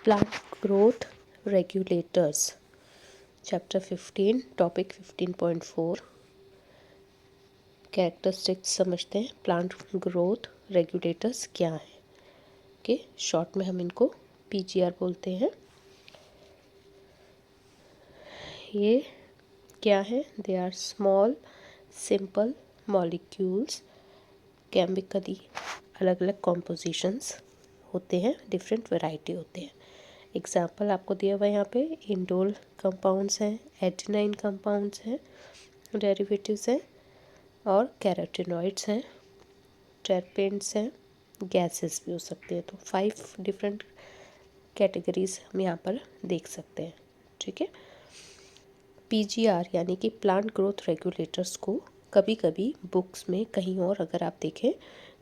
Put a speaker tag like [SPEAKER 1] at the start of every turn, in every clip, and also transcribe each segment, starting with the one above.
[SPEAKER 1] Plant growth regulators, chapter 15, topic 15.4. Characteristics समझते हैं। Plant growth regulators क्या हैं? ओके, शॉर्ट में हम इनको पीजीआर बोलते हैं। ये क्या है? They are small simple molecules, chemically अलग अलग कॉम्पोजिशंस होते हैं, डिफरेंट वैरायटी होते हैं। एग्जाम्पल आपको दिया हुआ है यहाँ पे, इंडोल कंपाउंड्स हैं, एडेनाइन कंपाउंड्स हैं, डेरिवेटिव्स हैं, और कैरोटीनॉइड्स हैं, टर्पेंट्स हैं, गैसेस भी हो सकते हैं। तो 5 डिफरेंट कैटेगरीज हम यहाँ पर देख सकते हैं। ठीक है। पीजीआर यानी कि प्लांट ग्रोथ रेगुलेटर्स को कभी कभी बुक्स में कहीं और अगर आप देखें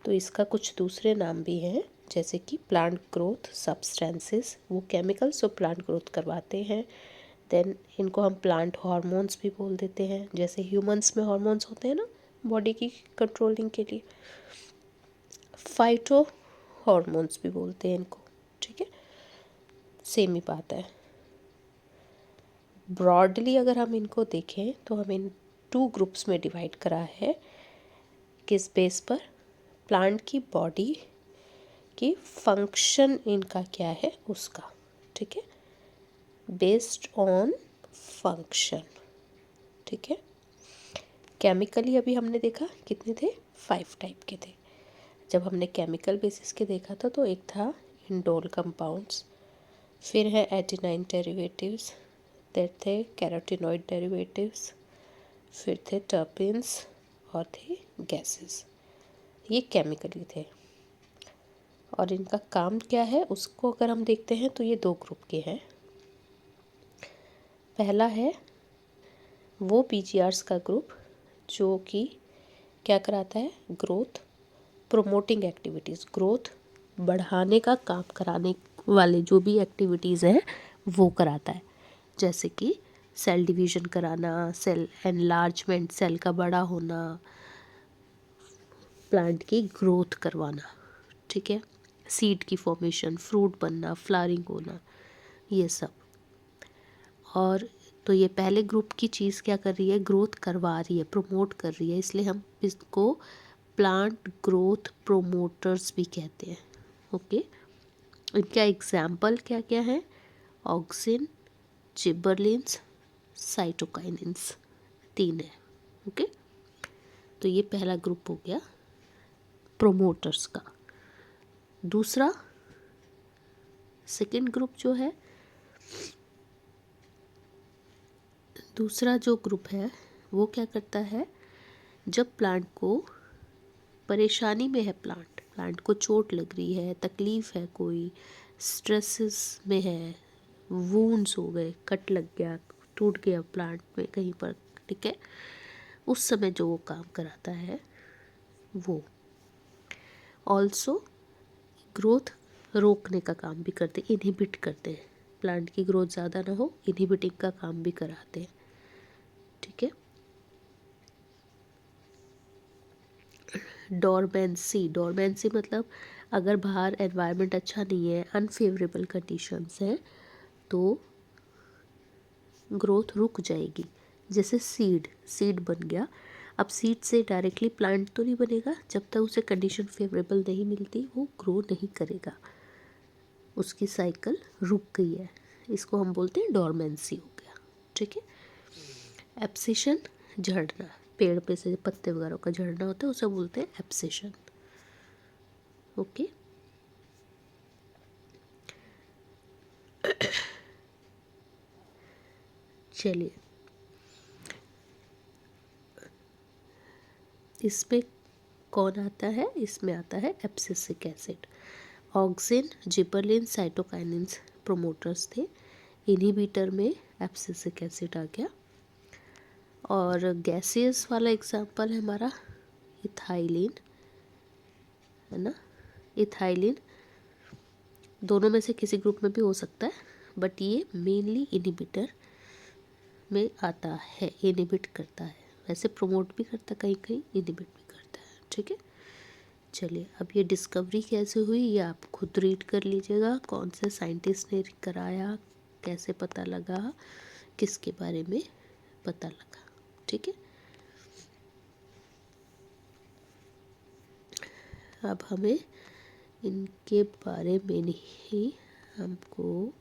[SPEAKER 1] तो इसका कुछ दूसरे नाम भी हैं, जैसे कि प्लांट ग्रोथ सब्सटेंसेस, वो केमिकल्स जो प्लांट ग्रोथ करवाते हैं। देन इनको हम प्लांट हार्मोन्स भी बोल देते हैं, जैसे ह्यूमंस में हार्मोन्स होते हैं ना बॉडी की कंट्रोलिंग के लिए, फाइटो हार्मोन्स भी बोलते हैं इनको। ठीक है, सेम ही बात है। ब्रॉडली अगर हम इनको देखें तो हम इन 2 ग्रुप्स में डिवाइड करा है। किस बेस पर? प्लांट की बॉडी की फंक्शन इनका क्या है उसका। ठीक है, बेस्ड ऑन फंक्शन। ठीक है। केमिकली अभी हमने देखा कितने थे? 5 टाइप के थे। जब हमने केमिकल बेसिस के देखा था तो एक था इंडोल कंपाउंड्स, फिर है एडेनाइन डेरिवेटिव्स, फिर थे कैरोटीनॉइड डेरिवेटिव्स, फिर थे टर्पेन्स और थे गैसेस। ये केमिकली थे। और इनका काम क्या है उसको अगर हम देखते हैं तो ये 2 ग्रुप के हैं। पहला है वो पीजीआर्स का ग्रुप जो कि क्या कराता है? ग्रोथ प्रोमोटिंग एक्टिविटीज़, ग्रोथ बढ़ाने का काम कराने वाले जो भी एक्टिविटीज़ हैं वो कराता है, जैसे कि सेल डिवीज़न कराना, सेल एनलार्जमेंट, सेल का बड़ा होना, प्लांट की ग्रोथ करवाना। ठीक है, सीड की फॉर्मेशन, फ्रूट बनना, फ्लावरिंग होना, ये सब। और तो ये पहले ग्रुप की चीज़ क्या कर रही है? ग्रोथ करवा रही है, प्रमोट कर रही है, इसलिए हम इसको प्लांट ग्रोथ प्रोमोटर्स भी कहते हैं। ओके, इनका एग्जाम्पल क्या क्या है? ऑक्सिन, जिबरलिन्स, साइटोकाइनिन्स, 3 है। ओके, तो ये पहला ग्रुप हो गया प्रोमोटर्स का। दूसरा सेकेंड ग्रुप जो है, दूसरा जो ग्रुप है वो क्या करता है? जब प्लांट को परेशानी में है, प्लांट को चोट लग रही है, तकलीफ़ है, कोई स्ट्रेसेस में है, वूंड्स हो गए, कट लग गया, टूट गया प्लांट में कहीं पर, ठीक है, उस समय जो वो काम कराता है वो ऑल्सो ग्रोथ रोकने का काम भी करते, इनहिबिट करते हैं। प्लांट की ग्रोथ ज़्यादा ना हो, इनहिबिटिंग का काम भी कराते हैं। ठीक है। डोरमेंसी मतलब अगर बाहर एनवायरनमेंट अच्छा नहीं है, अनफेवरेबल कंडीशंस हैं, तो ग्रोथ रुक जाएगी। जैसे सीड बन गया, अब सीड से डायरेक्टली प्लांट तो नहीं बनेगा, जब तक उसे कंडीशन फेवरेबल नहीं मिलती वो ग्रो नहीं करेगा, उसकी साइकिल रुक गई है, इसको हम बोलते हैं डोरमेंसी हो गया। ठीक है। एब्सेशन, झड़ना, पेड़ पे से पत्ते वगैरह का झड़ना होता है, उसे बोलते हैं एब्सेशन। ओके, चलिए इसमें कौन आता है? इसमें आता है abscisic acid. Auxin, gibberellin, cytokinins promoters थे, इनहिबिटर में एब्सिसिक एसिड आ गया। और गैसियस वाला एग्जांपल है हमारा इथाइलिन, है ना। इथाइलिन दोनों में से किसी ग्रुप में भी हो सकता है, बट ये मेनली इनहिबिटर में आता है, इनहिबिट करता है। वैसे प्रमोट भी करता है, कहीं कहीं इनहिबिट भी करता है। ठीक है, चलिए, अब ये डिस्कवरी कैसे हुई ये आप खुद रीड कर लीजिएगा, कौन से साइंटिस्ट ने कराया, कैसे पता लगा, किसके बारे में पता लगा। ठीक है, अब हमें इनके बारे में नहीं, हमको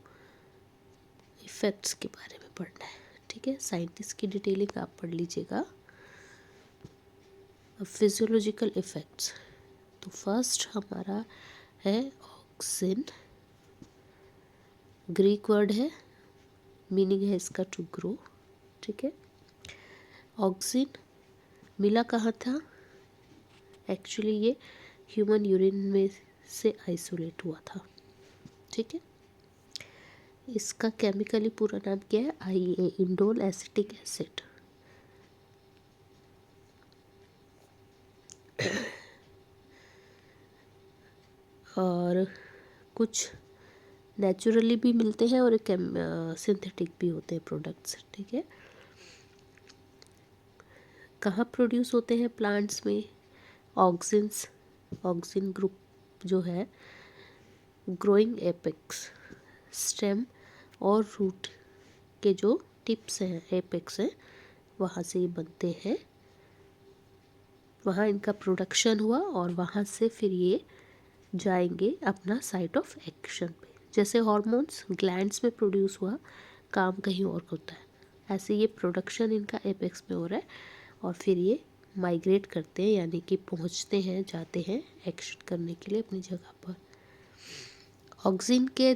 [SPEAKER 1] इफ़ेक्ट्स के बारे में पढ़ना है। ठीक है, साइंटिस्ट की डिटेलिंग आप पढ़ लीजिएगा। फिजियोलॉजिकल इफ़ेक्ट्स, तो फर्स्ट हमारा है ऑक्सिन, ग्रीक वर्ड है, मीनिंग है इसका टू ग्रो। ठीक है, ऑक्सिन मिला कहाँ था, एक्चुअली ये ह्यूमन यूरिन में से आइसोलेट हुआ था। ठीक है, इसका केमिकली पूरा नाम क्या है, IA, इंडोल एसिटिक एसिड। और कुछ नेचुरली भी मिलते हैं और सिंथेटिक भी होते हैं प्रोडक्ट्स। ठीक है, कहाँ प्रोड्यूस होते हैं प्लांट्स में, ऑक्सिन्स, ऑक्सिन ग्रुप जो है ग्रोइंग एपेक्स, स्टेम और रूट के जो टिप्स हैं, एपेक्स हैं, वहाँ से ये बनते हैं, वहाँ इनका प्रोडक्शन हुआ और वहाँ से फिर ये जाएंगे अपना साइट ऑफ एक्शन पे। जैसे हार्मोन्स ग्लैंड्स में प्रोड्यूस हुआ, काम कहीं और होता है, ऐसे ये प्रोडक्शन इनका एपेक्स में हो रहा है और फिर ये माइग्रेट करते हैं, यानी कि पहुंचते हैं, जाते हैं एक्शन करने के लिए अपनी जगह पर। ऑक्सिन के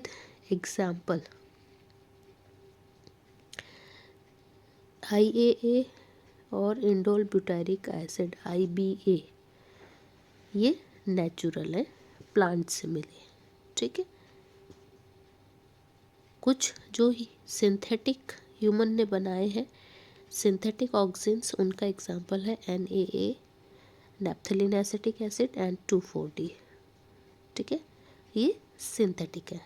[SPEAKER 1] एग्जाम्पल IAA और इंडोल ब्यूटारिक एसिड IBA, ये नेचुरल है, प्लांट से मिले। ठीक है, कुछ जो सिंथेटिक ह्यूमन ने बनाए हैं सिंथेटिक ऑक्सिन्स, उनका एग्जांपल है NAA, naphthalene acetic acid and 2,4-D। ठीक है, ये सिंथेटिक है,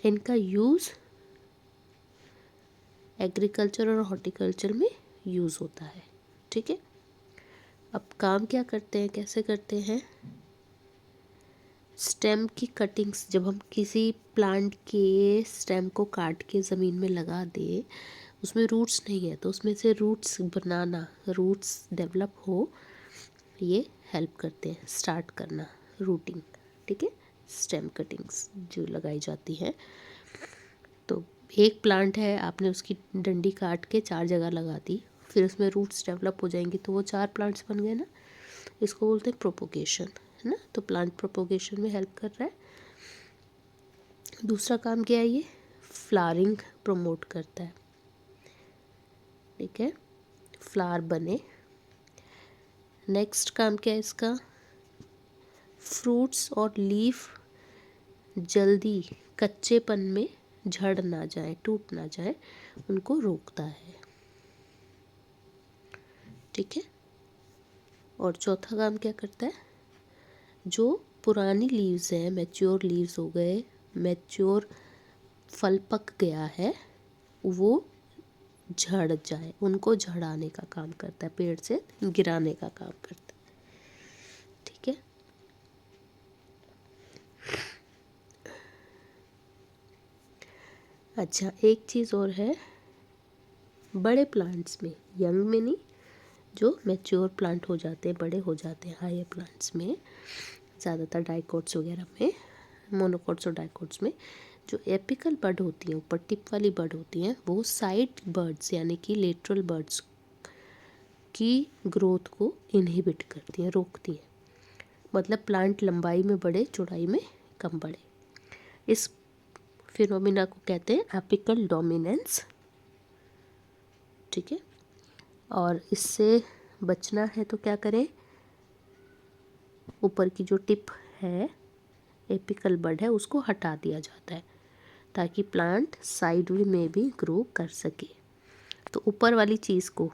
[SPEAKER 1] इनका यूज़ एग्रीकल्चर और हॉर्टिकल्चर में यूज़ होता है। ठीक है, अब काम क्या करते हैं, कैसे करते हैं, स्टेम की कटिंग्स, जब हम किसी प्लांट के स्टेम को काट के ज़मीन में लगा दें, उसमें रूट्स नहीं है तो उसमें से रूट्स बनाना, रूट्स डेवलप हो, ये हेल्प करते हैं, स्टार्ट करना रूटिंग। ठीक है, स्टेम कटिंग्स जो लगाई जाती हैं, तो एक प्लांट है, आपने उसकी डंडी काट के 4 जगह लगा दी, फिर उसमें रूट्स डेवलप हो जाएंगी तो वो 4 प्लांट्स बन गए ना, इसको बोलते हैं प्रोपोगेशन, है ना। तो प्लांट प्रोपोगेशन में हेल्प कर रहा है। दूसरा काम क्या है, ये फ्लावरिंग प्रमोट करता है। ठीक है, फ्लावर बने। नेक्स्ट काम क्या है इसका, फ्रूट्स और लीफ जल्दी कच्चेपन में झड़ ना जाए, टूट ना जाए, उनको रोकता है। ठीक है, और चौथा काम क्या करता है, जो पुरानी लीव्स हैं, मैच्योर लीव्स हो गए, मैच्योर फल पक गया है, वो झड़ जाए, उनको झड़ाने का काम करता है, पेड़ से गिराने का काम करता है। ठीक है, अच्छा एक चीज़ और है, बड़े प्लांट्स में, यंग में नहीं, जो मैच्योर प्लांट हो जाते हैं, बड़े हो जाते हैं, हायर प्लांट्स में, ज़्यादातर डाइकोट्स वगैरह में, मोनोकोट्स और डाइकोट्स में, जो एपिकल बड होती हैं, ऊपर टिप वाली बड होती हैं, वो साइड बर्ड्स यानी कि लेटरल बर्ड्स की ग्रोथ को इनहिबिट करती हैं, रोकती हैं, मतलब प्लांट लंबाई में बढ़े, चौड़ाई में कम बढ़े। इस फिनोमिना को कहते हैं एपिकल डोमिनेंस। ठीक है, और इससे बचना है तो क्या करें, ऊपर की जो टिप है, एपिकल बड है, उसको हटा दिया जाता है ताकि प्लांट साइड में भी ग्रो कर सके। तो ऊपर वाली चीज़ को,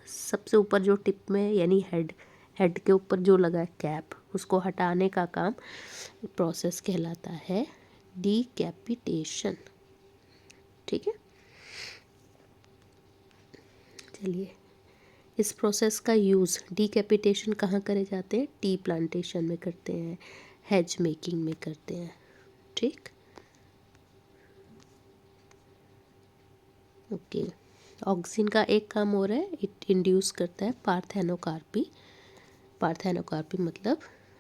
[SPEAKER 1] सबसे ऊपर जो टिप में यानी हेड के ऊपर जो लगा है कैप, उसको हटाने का काम, प्रोसेस कहलाता है डीकैपिटेशन। ठीक है, चलिए इस प्रोसेस का यूज़ डीकैपिटेशन कहाँ करे जाते हैं? टी प्लांटेशन में करते हैं, हेज मेकिंग में करते हैं। ठीक, ओके। ऑक्सिन का एक काम हो रहा है, इट इंड्यूस करता है पार्थेनोकार्पी। पार्थेनोकार्पी मतलब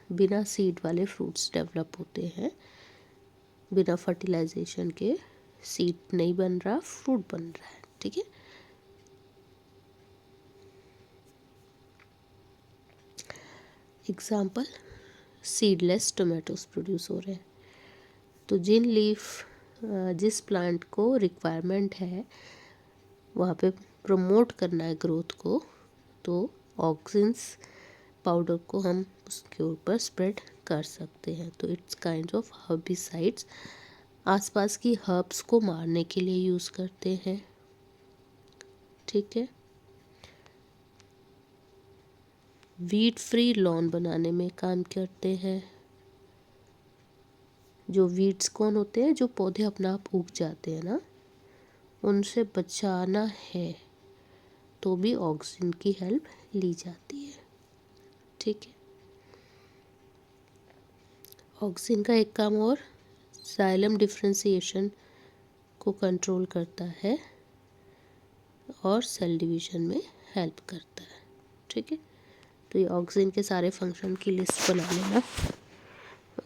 [SPEAKER 1] बिना सीड वाले फ्रूट्स डेवलप होते हैं, बिना फर्टिलाइजेशन के सीड नहीं बन रहा, फ्रूट बन रहा है। ठीक है, एग्जाम्पल सीडलेस टोमेटोज प्रोड्यूस हो रहे हैं। तो जिस प्लांट को रिक्वायरमेंट है वहाँ पे प्रमोट करना है ग्रोथ को, तो ऑक्सिन्स पाउडर को हम उसके ऊपर स्प्रेड कर सकते हैं। तो इट्स काइंड ऑफ हर्बिसाइड्स, आसपास की हर्ब्स को मारने के लिए यूज़ करते हैं। ठीक है, वीड फ्री लॉन बनाने में काम करते हैं। जो वीड्स कौन होते हैं? जो पौधे अपना आप उग जाते हैं ना, उनसे बचाना है तो भी ऑक्सिन की हेल्प ली जाती है। ठीक है, ऑक्सिन का एक काम और जाइलम डिफ्रेंसिएशन को कंट्रोल करता है और सेल डिवीजन में हेल्प करता है। ठीक है, तो ये ऑक्सिन के सारे फंक्शन की लिस्ट बना लेना,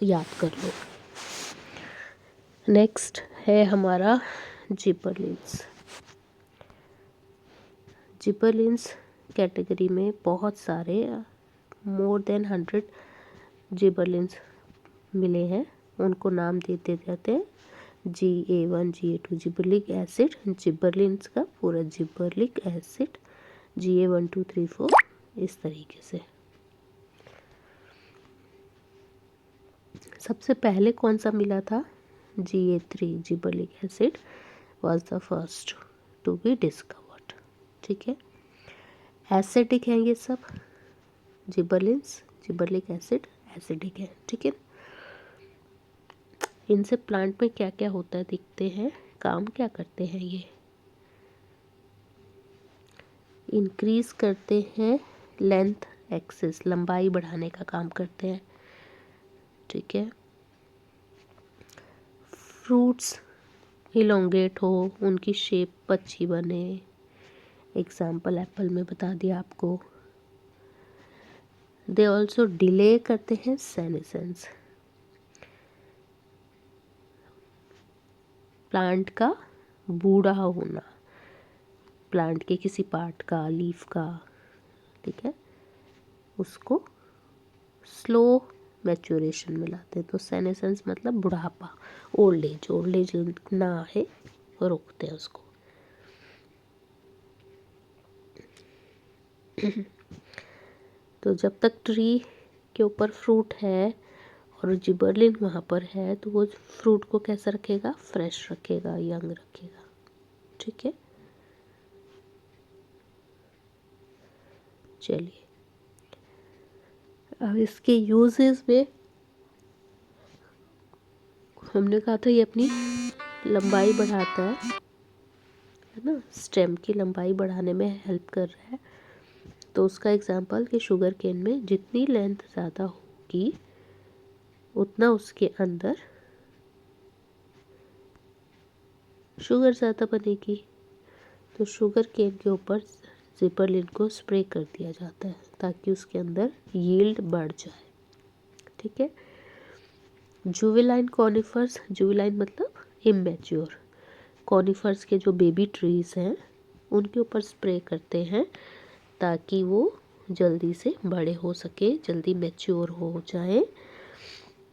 [SPEAKER 1] याद कर लो। नेक्स्ट है हमारा जिबरलिन्स। जिबरलिन्स कैटेगरी में बहुत सारे मोर देन 100 जिबरलिन्स मिले हैं, उनको नाम देते रहते हैं GA1 GA2 जिबरलिक एसिड, जिबरलिन्स का पूरा जिबरलिक एसिड GA1 2 3 4 इस तरीके से। सबसे पहले कौन सा मिला था? GA3 gibberellic acid was the first to be discovered. ठीक है, एसिडिक हैं ये सब जिबरलिन्स, जिबरलिक एसिड एसिडिक है। ठीक है, इनसे प्लांट में क्या क्या होता है दिखते हैं, काम क्या करते हैं ये? इंक्रीज करते हैं लेंथ एक्सिस, लंबाई बढ़ाने का काम करते हैं। ठीक है, फ्रूट्स इलोंगेट हो, उनकी शेप अच्छी बने, एग्जाम्पल एप्पल में बता दिया आपको। दे ऑल्सो डिले करते हैं सेनेसेंस, प्लांट का बूढ़ा होना, प्लांट के किसी पार्ट का, लीफ का, ठीक है, उसको स्लो मैच्योरेशन में लाते हैं। तो सेनेसेंस मतलब बुढ़ापा, ओल्ड एज ना आए वो रोकते हैं उसको। तो जब तक ट्री के ऊपर फ्रूट है और जिबरलिन वहाँ पर है तो वो फ्रूट को कैसा रखेगा? फ्रेश रखेगा, यंग रखेगा। ठीक है, चलिए अब इसके यूजेस में हमने कहा था ये अपनी लंबाई बढ़ाता है ना, स्टेम की लंबाई बढ़ाने में हेल्प कर रहा है। तो उसका एग्जांपल कि शुगर केन में जितनी लेंथ ज़्यादा होगी उतना उसके अंदर शुगर ज़्यादा बनेगी। तो शुगर केन के ऊपर जिबरलिन को स्प्रे कर दिया जाता है ताकि उसके अंदर यील्ड बढ़ जाए। ठीक है, जुवेलाइन कॉनिफर्स, जुवेलाइन मतलब इमेच्योर, कॉनिफर्स के जो बेबी ट्रीज हैं उनके ऊपर स्प्रे करते हैं ताकि वो जल्दी से बड़े हो सके, जल्दी मैच्योर हो जाए।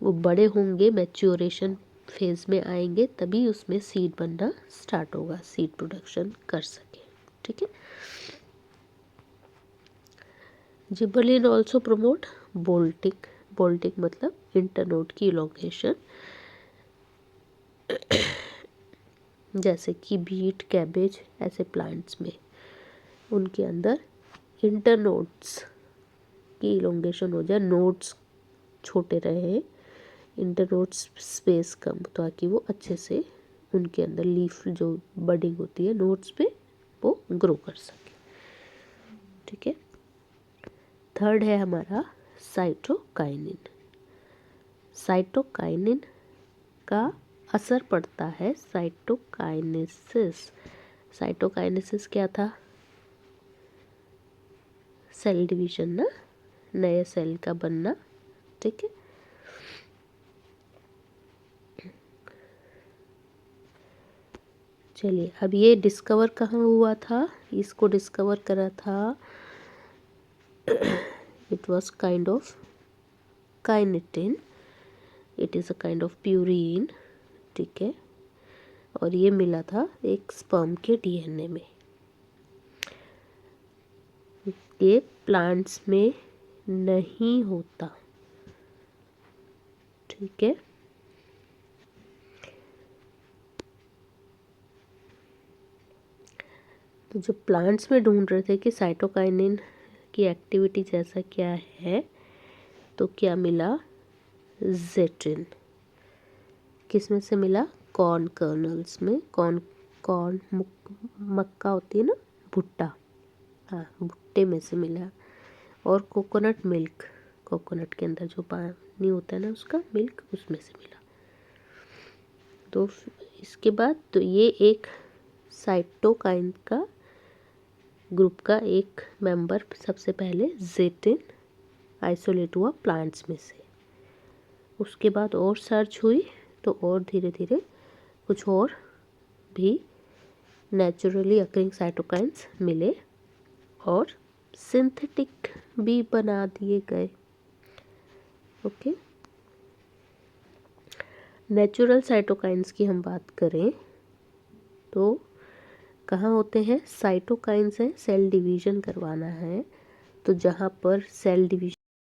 [SPEAKER 1] वो बड़े होंगे, मैच्योरेशन फेज में आएंगे, तभी उसमें सीड बनना स्टार्ट होगा, सीड प्रोडक्शन कर सके। ठीक है, gibberellin also promote bolting, bolting मतलब इंटरनोड की इलोंगेशन, जैसे कि बीट, कैबेज ऐसे प्लांट्स में उनके अंदर इंटरनोड्स की इलोंगेशन हो जाए, नोड्स छोटे रहे, इंटरनोड्स स्पेस कम, ताकि वो अच्छे से उनके अंदर लीफ जो बडिंग होती है नोड्स पे वो ग्रो कर सके। ठीक है। थर्ड है हमारा साइटोकाइनिन। साइटोकाइनिन का असर पड़ता है साइटोकाइनेसिस। साइटोकाइनेसिस क्या था? सेल डिवीजन ना, नए सेल का बनना, ठीक है। चलिए, अब ये डिस्कवर कहाँ हुआ था? इसको डिस्कवर करा था, it was kind of kinetin, it is a kind of purine, ठीक है। और ये मिला था एक स्पर्म के डीएनए में। ये प्लांट्स में नहीं होता, ठीक है। तो जो प्लांट्स में ढूंढ रहे थे कि साइटोकाइनिन की एक्टिविटी जैसा क्या है, तो क्या मिला? जेटिन। किस में से मिला? कॉर्न कर्नल्स में। कॉर्न मक्का होती है ना, भुट्टा, हाँ, भुट्टे में से मिला। और कोकोनट मिल्क, कोकोनट के अंदर जो पानी होता है ना, उसका मिल्क, उसमें से मिला। तो इसके बाद तो ये एक साइटोकाइन का ग्रुप का एक मेंबर सबसे पहले जेटिन आइसोलेट हुआ प्लांट्स में से। उसके बाद और सर्च हुई तो और धीरे धीरे कुछ और भी नेचुरली अकरिंग साइटोकाइंस मिले और सिंथेटिक भी बना दिए गए। ओके, नेचुरल साइटोकाइंस की हम बात करें तो कहाँ होते हैं? साइटोकाइंस है, सेल डिवीजन करवाना है तो जहाँ पर सेल डिवीजन